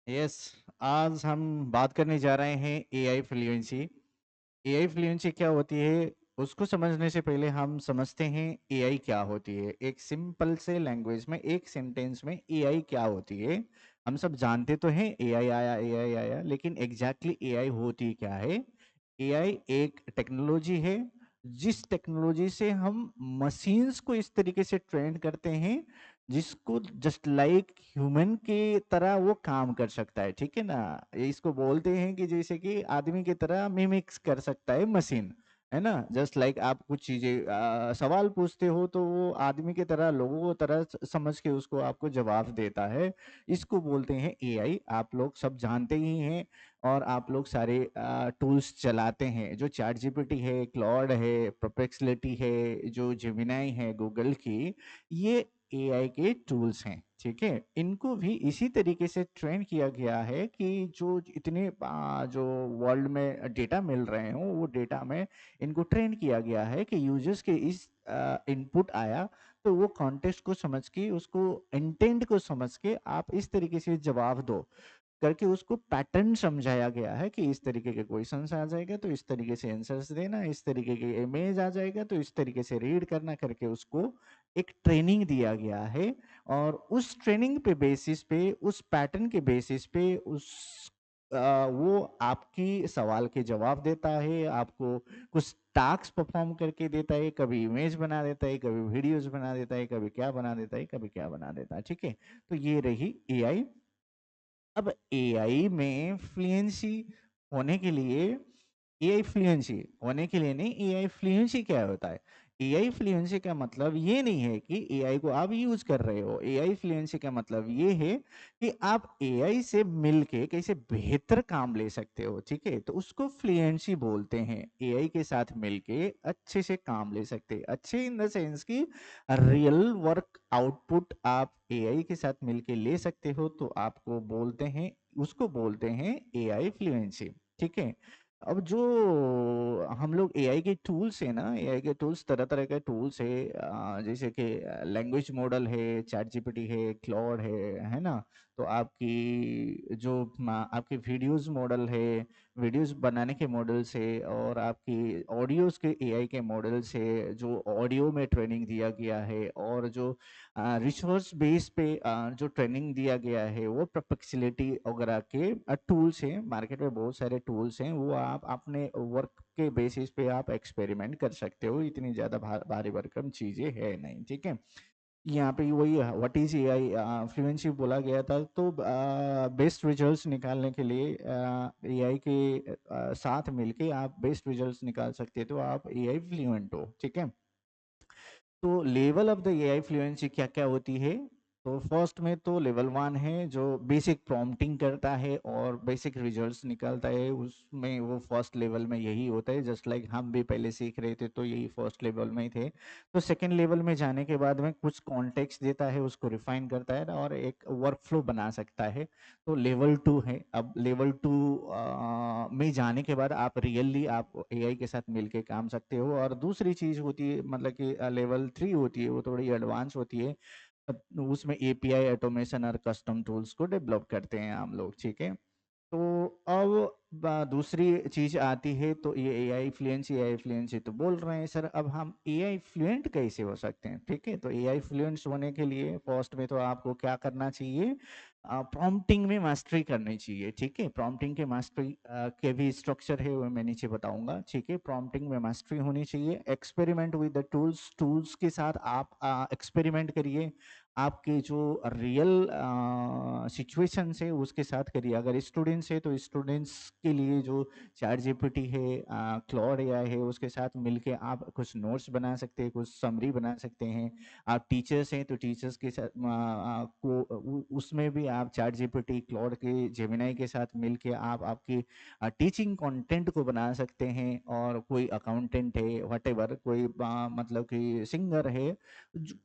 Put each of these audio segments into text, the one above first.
Yes, आज हम बात करने जा रहे हैं एआई फ्लुएंसी। एआई फ्लुएंसी क्या होती है, उसको समझने से पहले हम समझते हैं एआई क्या होती है। एक सिंपल से लैंग्वेज में, एक सेंटेंस में एआई क्या होती है। हम सब जानते तो हैं एआई आया, लेकिन एग्जैक्टली एआई होती क्या है। एआई एक टेक्नोलॉजी है, जिस टेक्नोलॉजी से हम मशीन्स को इस तरीके से ट्रेन करते हैं जिसको जस्ट लाइक ह्यूमन के तरह वो काम कर सकता है। ठीक है ना, इसको बोलते हैं कि जैसे कि आदमी की तरह मिमिक्स कर सकता है मशीन, है ना। जस्ट लाइक आप कुछ चीजें सवाल पूछते हो तो वो आदमी की तरह, लोगों को तरह समझ के उसको आपको जवाब देता है। इसको बोलते हैं एआई। आप लोग सब जानते ही हैं, और आप लोग सारे टूल्स चलाते हैं, जो चैट जीपीटी है, क्लॉड है, परप्लेक्सिटी है, जो जेमिनाई है गूगल की। ये एआई के टूल्स हैं, ठीक है। इनको भी इसी तरीके से ट्रेन किया गया है कि जो इतने जो वर्ल्ड में डेटा मिल रहे हो, वो डेटा में इनको ट्रेन किया गया है कि यूजर्स के इस इनपुट आया तो वो कॉन्टेक्स्ट को समझ के, उसको इंटेंट को समझ के आप इस तरीके से जवाब दो करके उसको पैटर्न समझाया गया है कि इस तरीके के क्वेश्चंस आ जाएगा तो इस तरीके से आंसर्स देना, इस तरीके के इमेज आ जाएगा तो इस तरीके से रीड करना करके उसको एक ट्रेनिंग दिया गया है। और उस ट्रेनिंग पे बेसिस पे, उस पैटर्न के बेसिस पे वो आपकी सवाल के जवाब देता है, आपको कुछ टास्क परफॉर्म करके देता है। कभी इमेज बना देता है, कभी वीडियोस बना देता है, कभी क्या बना देता है, कभी क्या बना देता है। ठीक है, तो ये रही एआई। अब एआई में फ्लुएंसी होने के लिए, एआई फ्लुएंसी होने के लिए नहीं, एआई फ्लुएंसी क्या होता है। एआई फ्लुएंसी का मतलब ये नहीं है कि एआई को आप यूज कर रहे हो। एआई फ्लुएंसी का मतलब ये है कि आप एआई से मिलके कैसे बेहतर काम ले सकते हो। ठीक है, तो उसको फ्लुएंसी बोलते हैं। एआई के साथ मिलके अच्छे से काम ले सकते हैं, अच्छे इन द सेंस की रियल वर्क आउटपुट आप एआई के साथ मिलके ले सकते हो, तो आपको बोलते हैं, उसको बोलते हैं एआई फ्लुएंसी। ठीक है। अब जो हम लोग एआई के टूल्स है ना, एआई के टूल्स तरह तरह के टूल्स है, जैसे कि लैंग्वेज मॉडल है, चैट जीपीटी है, क्लॉड है ना। तो आपकी जो आपकी वीडियोस मॉडल है, वीडियोस बनाने के मॉडल्स है, और आपकी ऑडियोज के एआई के मॉडल्स है, जो ऑडियो में ट्रेनिंग दिया गया है, और जो रिसोर्स बेस पे जो ट्रेनिंग दिया गया है, वो परप्लेक्सिटी वगैरह के टूल्स हैं। मार्केट में बहुत सारे टूल्स हैं, वो आप अपने वर्क के बेसिस पे आप एक्सपेरिमेंट कर सकते हो। इतनी ज़्यादा भारी भरकम चीज़ें है नहीं। ठीक है, यहाँ पे वही व्हाट इज एआई फ्लुएंसी बोला गया था। तो बेस्ट रिजल्ट्स निकालने के लिए एआई के साथ मिलके आप बेस्ट रिजल्ट्स निकाल सकते हो, तो आप एआई फ्लुएंट हो। ठीक है, तो level of the AI fluency क्या क्या होती है। तो फर्स्ट में तो लेवल 1 है, जो बेसिक प्रॉम्प्टिंग करता है और बेसिक रिजल्ट्स निकालता है। उसमें वो फर्स्ट लेवल में यही होता है, जस्ट लाइक हम भी पहले सीख रहे थे तो यही फर्स्ट लेवल में ही थे। तो सेकेंड लेवल में जाने के बाद में कुछ कॉन्टेक्स्ट देता है, उसको रिफाइन करता है और एक वर्क फ्लो बना सकता है। तो लेवल 2 है। अब लेवल 2 में जाने के बाद आप रियली आप एआई के साथ मिलके काम सकते हो। और दूसरी चीज होती है, मतलब कि लेवल 3 होती है, वो थोड़ी एडवांस होती है। उसमें एपीआई ऑटोमेशन और कस्टम टूल्स को डेवलप करते हैं हम लोग। ठीक है, तो अब दूसरी चीज आती है, तो ये एआई फ्लुएंसी तो बोल रहे हैं सर, अब हम एआई फ्लुएंट कैसे हो सकते हैं। ठीक है, तो एआई फ्लुएंट होने के लिए फर्स्ट में तो आपको क्या करना चाहिए, प्रॉम्प्टिंग में मास्टरी करनी चाहिए। ठीक है, प्रॉम्प्टिंग के मास्टरी के भी स्ट्रक्चर है, वो मैं नीचे बताऊंगा। ठीक है, प्रॉम्प्टिंग में मास्टरी होनी चाहिए। Experiment with the tools, tools के साथ आप एक्सपेरिमेंट करिए। आपके जो रियल सिचुएशन है उसके साथ करिए। अगर स्टूडेंट्स है तो स्टूडेंट्स के लिए जो चैट जीपीटी है, क्लॉड एआई है, उसके साथ मिलके आप कुछ नोट्स बना सकते हैं, कुछ समरी बना सकते हैं। आप टीचर्स हैं तो टीचर्स के साथ उसमें भी आप चैट जीपीटी, क्लॉड के, जेमिनाई के साथ मिलके आप आपकी टीचिंग कंटेंट को बना सकते हैं। और कोई अकाउंटेंट है, व्हाटएवर, कोई मतलब कि सिंगर है,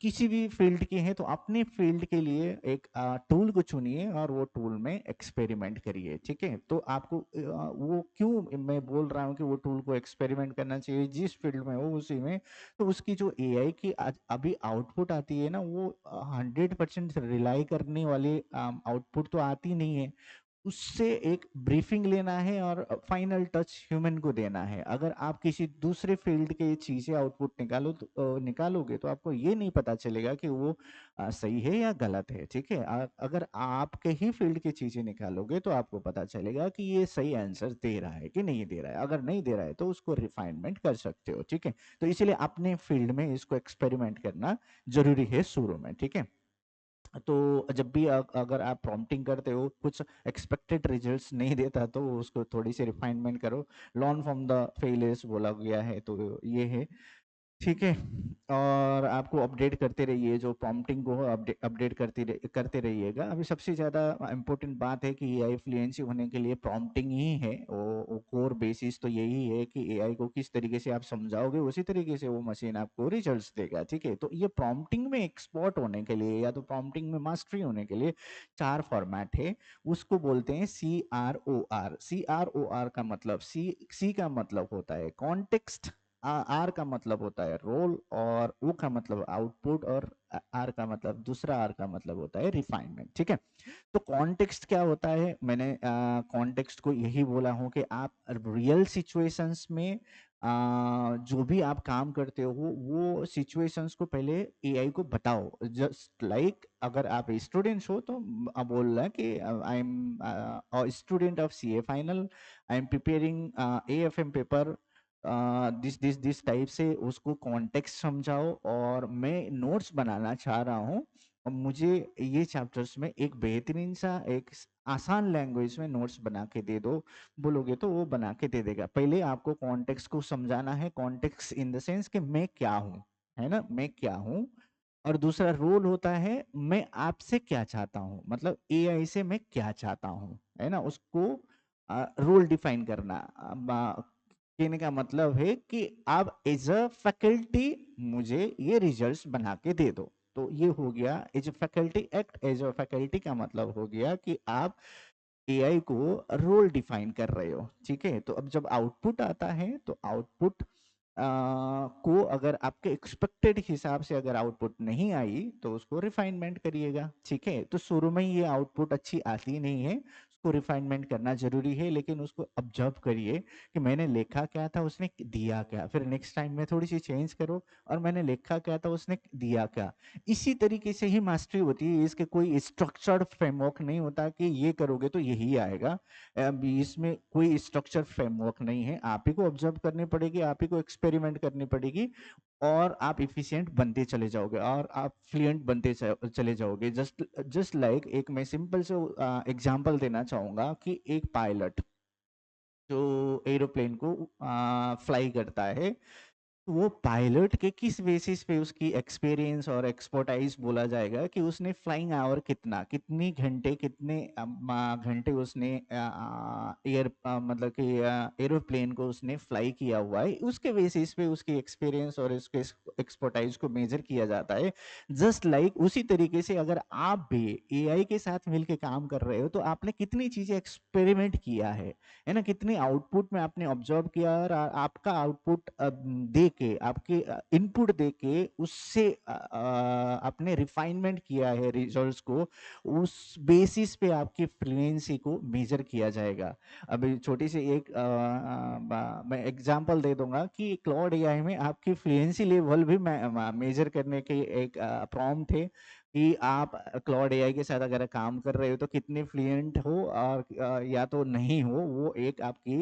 किसी भी फील्ड के हैं, तो अपने फील्ड के लिए एक टूल को चुनिए और वो टूल में एक्सपेरिमेंट करिए। ठीक है, तो आपको वो क्यों मैं बोल रहा हूँ कि वो टूल को एक्सपेरिमेंट करना चाहिए, जिस फील्ड में हो उसी में। तो उसकी जो एआई की अभी आउटपुट आती है ना, वो 100% रिलाई करने वाली आउटपुट तो आती नहीं है। उससे एक ब्रीफिंग लेना है और फाइनल टच ह्यूमन को देना है। अगर आप किसी दूसरे फील्ड के चीज़ें आउटपुट निकालोगे तो आपको ये नहीं पता चलेगा कि वो सही है या गलत है, ठीक है? अगर आपके ही फील्ड की चीज़ें निकालोगे तो आपको पता चलेगा कि ये सही आंसर दे रहा है कि नहीं दे रहा है। अगर नहीं दे रहा है तो उसको रिफाइनमेंट कर सकते हो, ठीक है? तो इसीलिए अपने फील्ड में इसको एक्सपेरिमेंट करना ज़रूरी है शुरू में, ठीक है? तो जब भी अगर आप प्रॉम्प्टिंग करते हो कुछ एक्सपेक्टेड रिजल्ट्स नहीं देता तो उसको थोड़ी सी रिफाइनमेंट करो। लर्न फ्रॉम द फेलियर्स बोला गया है, तो ये है, ठीक है। और आपको अपडेट करते रहिए, जो प्रॉम्प्टिंग को अपडेट अपडेट करते रहिएगा। अभी सबसे ज़्यादा इम्पोर्टेंट बात है कि एआई फ्लुएंसी होने के लिए प्रॉम्प्टिंग ही है, वो कोर बेसिस तो यही है कि एआई को किस तरीके से आप समझाओगे उसी तरीके से वो मशीन आपको रिजल्ट्स देगा, ठीक है। तो ये प्रॉम्प्टिंग में एक्सपर्ट होने के लिए या तो प्रॉम्प्टिंग में मास्टरी होने के लिए 4 फॉर्मेट है। उसको बोलते हैं CROR। CROR का मतलब सी का मतलब होता है कॉन्टेक्स्ट, आर का मतलब होता है रोल, और ओ का मतलब आउटपुट, और आर का मतलब दूसरा आर का मतलब होता है रिफाइनमेंट, ठीक है। तो कॉन्टेक्स्ट क्या होता है? मैंने कॉन्टेक्स्ट को यही बोला हूं कि आप रियल सिचुएशंस में जो भी आप काम करते हो वो सिचुएशंस को पहले एआई को बताओ। जस्ट लाइक अगर आप स्टूडेंट्स हो तो बोल रहा है कि I am student of CA final, I am preparing AFM paper, this type से उसको कॉन्टेक्स्ट समझाओ। और मैं नोट्स बनाना चाह रहा हूँ और मुझे ये चैप्टर्स में एक बेहतरीन सा एक आसान लैंग्वेज में नोट्स बना के दे दो, बोलोगे तो वो बना के दे देगा। पहले आपको कॉन्टेक्स्ट को समझाना है, कॉन्टेक्स्ट इन द सेंस कि मैं क्या हूँ, है ना, मैं क्या हूँ। और दूसरा रोल होता है मैं आपसे क्या चाहता हूँ, मतलब एआई से मैं क्या चाहता हूँ, है ना, उसको रोल डिफाइन करना। कहने का मतलब है कि आप एज अ फैकल्टी मुझे ये रिजल्ट्स बना के दे दो। तो ये हो गया as a faculty, act as a faculty का मतलब हो गया कि आप एआई को रोल डिफाइन कर रहे हो, ठीक है। तो अब जब आउटपुट आता है तो आउटपुट को अगर आपके एक्सपेक्टेड हिसाब से अगर आउटपुट नहीं आई तो उसको रिफाइनमेंट करिएगा, ठीक है। तो शुरू में ये आउटपुट अच्छी आती नहीं है, उसको रिफाइनमेंट करना जरूरी है, लेकिन उसको ऑब्जर्व करिए कि मैंने लिखा क्या था, उसने दिया क्या, फिर नेक्स्ट टाइम में थोड़ी सी चेंज करो और मैंने लिखा क्या था, उसने दिया क्या। इसी तरीके से ही मास्टरी होती है, इसके कोई स्ट्रक्चर्ड फ्रेमवर्क नहीं होता कि ये करोगे तो यही आएगा। इसमें कोई स्ट्रक्चर फ्रेमवर्क नहीं है, आप ही को ऑब्जर्व करनी पड़ेगी, आप ही को एक्सपेरिमेंट करनी पड़ेगी, और आप इफिशिएंट बनते चले जाओगे और आप फ्लुएंट बनते चले जाओगे। जस्ट जस्ट लाइक एक मैं सिंपल से एग्जांपल देना चाहूंगा कि एक पायलट जो एरोप्लेन को फ्लाई करता है, वो पायलट के किस बेसिस पे उसकी एक्सपीरियंस और एक्सपर्टाइज बोला जाएगा कि उसने फ्लाइंग आवर कितना, कितनी घंटे, कितने घंटे उसने मतलब कि एरोप्लेन को उसने फ्लाई किया हुआ है, उसके बेसिस पे उसकी एक्सपीरियंस और उसके एक्सपर्टाइज को मेजर किया जाता है। जस्ट लाइक उसी तरीके से अगर आप भी एआई के साथ मिलकर काम कर रहे हो तो आपने कितनी चीजें एक्सपेरिमेंट किया है ना, कितने आउटपुट में आपने ऑब्जर्व किया और आपका आउटपुट दे के, आपके इनपुट दे के उससे आपने रिफाइनमेंट किया है रिजल्ट्स को, उस बेसिस पे आपकी फ्लुएंसी को मेजर किया जाएगा। अभी छोटी सी एक मैं एग्जांपल दे दूंगा कि क्लाउड एआई में आपकी फ्लुएंसी लेवल भी मेजर करने के एक प्रॉम्प्ट है कि आप क्लाउड एआई के साथ अगर काम कर रहे हो तो कितने फ्लुएंट हो और या तो नहीं हो, वो एक आपकी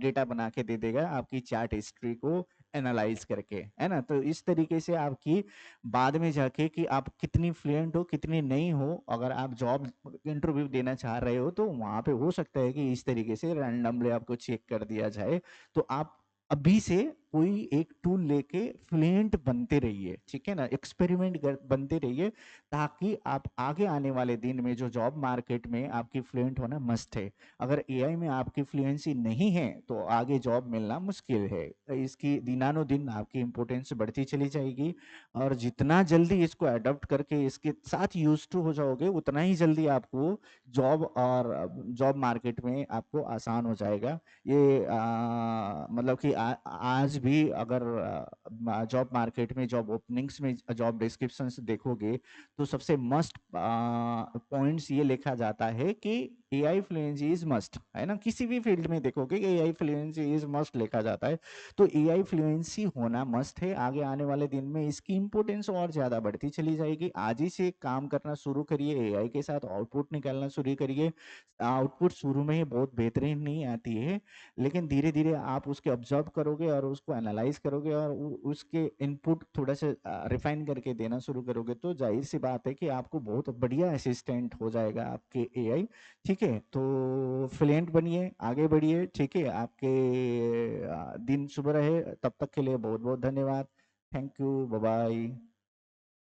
डेटा बना के दे देगा आपकी चैट हिस्ट्री को एनालाइज करके, है ना। तो इस तरीके से आपकी बाद में जाके कि आप कितनी फ्लुएंट हो कितनी नहीं हो, अगर आप जॉब इंटरव्यू देना चाह रहे हो तो वहां पे हो सकता है कि इस तरीके से रैंडमली आपको चेक कर दिया जाए। तो आप अभी से कोई एक टूल लेके फ्लुएंट बनते रहिए, ठीक है ना, एक्सपेरिमेंट बनते रहिए, ताकि आप आगे आने वाले दिन में जो जॉब मार्केट में आपकी फ्लुएंट होना मस्ट है। अगर एआई में आपकी फ्लुएंसी नहीं है तो आगे जॉब मिलना मुश्किल है। इसकी दिनानुदिन आपकी इंपॉर्टेंस बढ़ती चली जाएगी, और जितना जल्दी इसको अडॉप्ट करके इसके साथ यूज टू हो जाओगे उतना ही जल्दी आपको जॉब और जॉब मार्केट में आपको आसान हो जाएगा। ये मतलब कि आज आज भी अगर जॉब मार्केट में जॉब ओपनिंग्स में जॉब डिस्क्रिप्शन देखोगे तो सबसे मस्ट पॉइंट्स ये लिखा जाता है कि एआई फ्लुएंसी इज मस्ट, है ना। किसी भी फील्ड में देखोगे कि एआई फ्लुएंसी इज मस्ट लिखा जाता है। तो एआई फ्लुएंसी होना मस्ट है। आगे आने वाले दिन में इसकी इंपोर्टेंस और ज्यादा बढ़ती चली जाएगी। आज ही से काम करना शुरू करिए, एआई के साथ आउटपुट निकालना शुरू करिए। आउटपुट शुरू में ही बहुत बेहतरीन नहीं आती है, लेकिन धीरे धीरे आप उसके ऑब्जर्व करोगे और उसको एनालाइज करोगे और उसके इनपुट थोड़ा सा रिफाइन करके देना शुरू करोगे तो जाहिर सी बात है कि आपको बहुत बढ़िया असिस्टेंट हो जाएगा आपके एआई। ठीक है, तो फ्लुएंट बनिए, आगे बढ़िए। ठीक है, आपके दिन शुभ रहे। तब तक के लिए बहुत बहुत धन्यवाद। Thank you, bye bye.